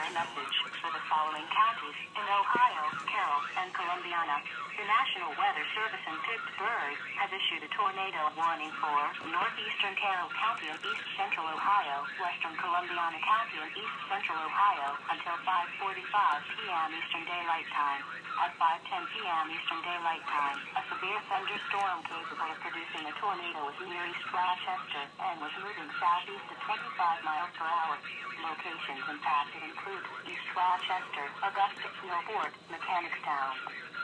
weather message for the following counties in Ohio, Carroll, and Columbiana. The National Weather Service in Pittsburgh has issued a tornado warning for northeastern Carroll County and east central Ohio, western Columbiana County and east central Ohio until 5:45 p.m. Eastern Daylight Time. At 5:10 p.m. Eastern Daylight Time, a severe thunderstorm capable of producing a tornado was near East Rochester and was moving southeast at 25 miles per hour. Locations impacted include East Rochester, Augusta, Millport, Mechanicstown.